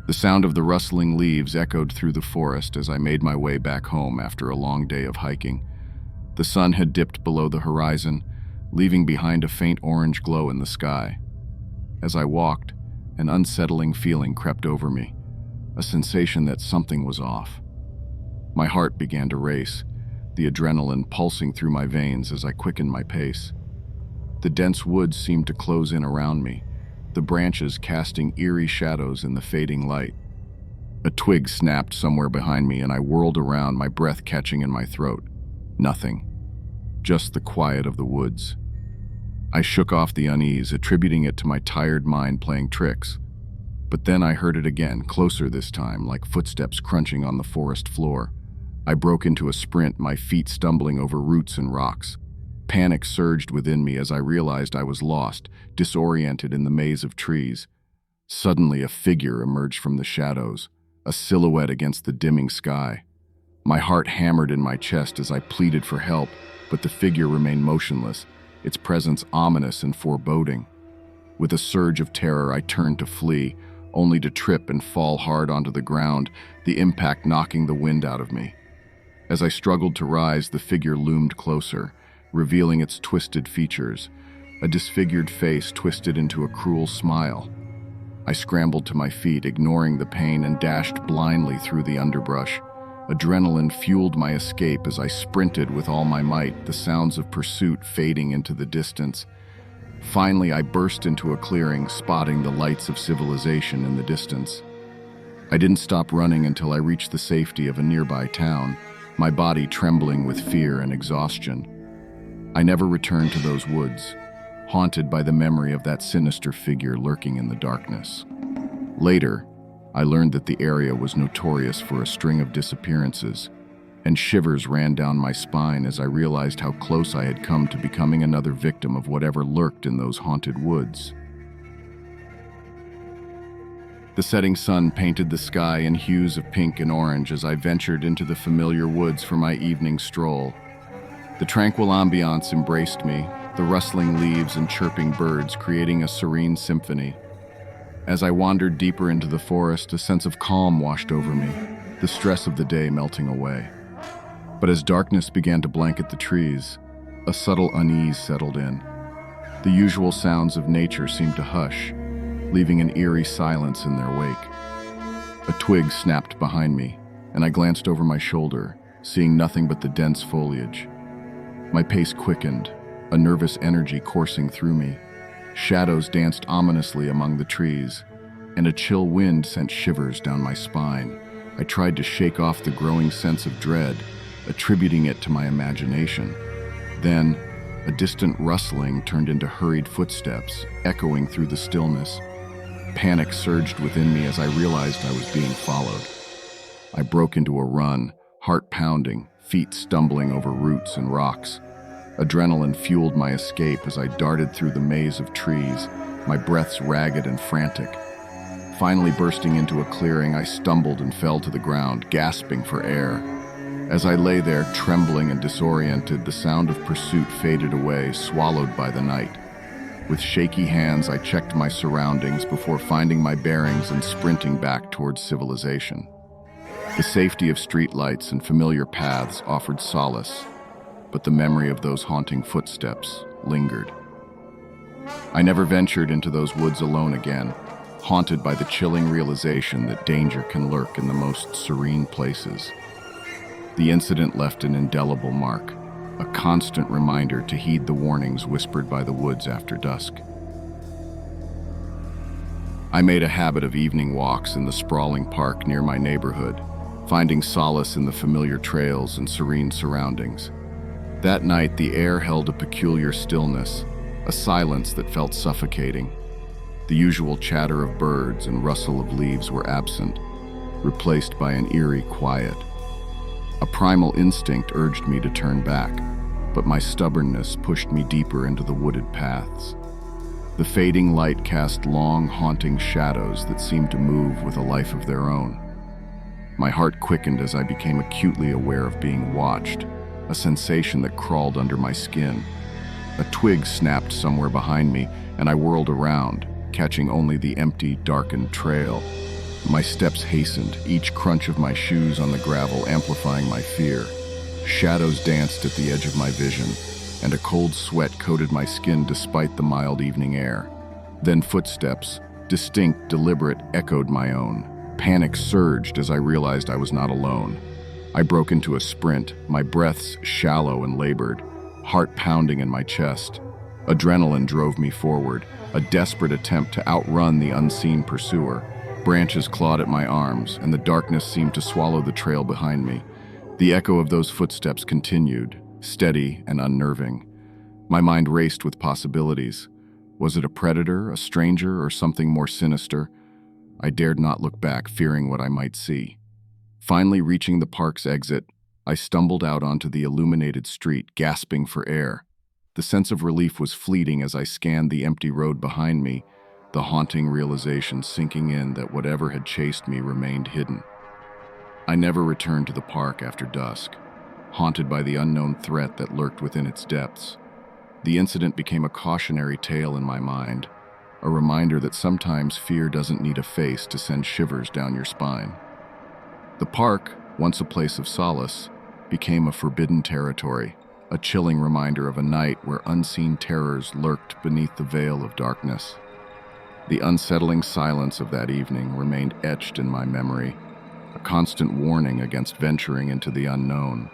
The sound of the rustling leaves echoed through the forest as I made my way back home after a long day of hiking. The sun had dipped below the horizon, leaving behind a faint orange glow in the sky. As I walked, an unsettling feeling crept over me, a sensation that something was off. My heart began to race, the adrenaline pulsing through my veins as I quickened my pace. The dense woods seemed to close in around me, the branches casting eerie shadows in the fading light. A twig snapped somewhere behind me and I whirled around, my breath catching in my throat. Nothing. Just the quiet of the woods. I shook off the unease, attributing it to my tired mind playing tricks. But then I heard it again, closer this time, like footsteps crunching on the forest floor. I broke into a sprint, my feet stumbling over roots and rocks. Panic surged within me as I realized I was lost, disoriented in the maze of trees. Suddenly, a figure emerged from the shadows, a silhouette against the dimming sky. My heart hammered in my chest as I pleaded for help, but the figure remained motionless, its presence ominous and foreboding. With a surge of terror, I turned to flee, only to trip and fall hard onto the ground, the impact knocking the wind out of me. As I struggled to rise, the figure loomed closer, revealing its twisted features, a disfigured face twisted into a cruel smile. I scrambled to my feet, ignoring the pain, and dashed blindly through the underbrush. Adrenaline fueled my escape as I sprinted with all my might, the sounds of pursuit fading into the distance. Finally, I burst into a clearing, spotting the lights of civilization in the distance. I didn't stop running until I reached the safety of a nearby town, my body trembling with fear and exhaustion. I never returned to those woods, haunted by the memory of that sinister figure lurking in the darkness. Later, I learned that the area was notorious for a string of disappearances, and shivers ran down my spine as I realized how close I had come to becoming another victim of whatever lurked in those haunted woods. The setting sun painted the sky in hues of pink and orange as I ventured into the familiar woods for my evening stroll. The tranquil ambiance embraced me, the rustling leaves and chirping birds creating a serene symphony. As I wandered deeper into the forest, a sense of calm washed over me, the stress of the day melting away. But as darkness began to blanket the trees, a subtle unease settled in. The usual sounds of nature seemed to hush, leaving an eerie silence in their wake. A twig snapped behind me, and I glanced over my shoulder, seeing nothing but the dense foliage. My pace quickened, a nervous energy coursing through me. Shadows danced ominously among the trees, and a chill wind sent shivers down my spine. I tried to shake off the growing sense of dread, attributing it to my imagination. Then, a distant rustling turned into hurried footsteps, echoing through the stillness. Panic surged within me as I realized I was being followed. I broke into a run, heart pounding, feet stumbling over roots and rocks. Adrenaline fueled my escape as I darted through the maze of trees, my breaths ragged and frantic. Finally bursting into a clearing, I stumbled and fell to the ground, gasping for air. As I lay there, trembling and disoriented, the sound of pursuit faded away, swallowed by the night. With shaky hands, I checked my surroundings before finding my bearings and sprinting back towards civilization. The safety of streetlights and familiar paths offered solace, but the memory of those haunting footsteps lingered. I never ventured into those woods alone again, haunted by the chilling realization that danger can lurk in the most serene places. The incident left an indelible mark, a constant reminder to heed the warnings whispered by the woods after dusk. I made a habit of evening walks in the sprawling park near my neighborhood, finding solace in the familiar trails and serene surroundings. That night, the air held a peculiar stillness, a silence that felt suffocating. The usual chatter of birds and rustle of leaves were absent, replaced by an eerie quiet. A primal instinct urged me to turn back, but my stubbornness pushed me deeper into the wooded paths. The fading light cast long, haunting shadows that seemed to move with a life of their own. My heart quickened as I became acutely aware of being watched, a sensation that crawled under my skin. A twig snapped somewhere behind me, and I whirled around, catching only the empty, darkened trail. My steps hastened, each crunch of my shoes on the gravel amplifying my fear. Shadows danced at the edge of my vision, and a cold sweat coated my skin despite the mild evening air. Then footsteps, distinct, deliberate, echoed my own. Panic surged as I realized I was not alone. I broke into a sprint, my breaths shallow and labored, heart pounding in my chest. Adrenaline drove me forward, a desperate attempt to outrun the unseen pursuer. Branches clawed at my arms, and the darkness seemed to swallow the trail behind me. The echo of those footsteps continued, steady and unnerving. My mind raced with possibilities. Was it a predator, a stranger, or something more sinister? I dared not look back, fearing what I might see. Finally reaching the park's exit, I stumbled out onto the illuminated street, gasping for air. The sense of relief was fleeting as I scanned the empty road behind me, the haunting realization sinking in that whatever had chased me remained hidden. I never returned to the park after dusk, haunted by the unknown threat that lurked within its depths. The incident became a cautionary tale in my mind, a reminder that sometimes fear doesn't need a face to send shivers down your spine. The park, once a place of solace, became a forbidden territory, a chilling reminder of a night where unseen terrors lurked beneath the veil of darkness. The unsettling silence of that evening remained etched in my memory, a constant warning against venturing into the unknown.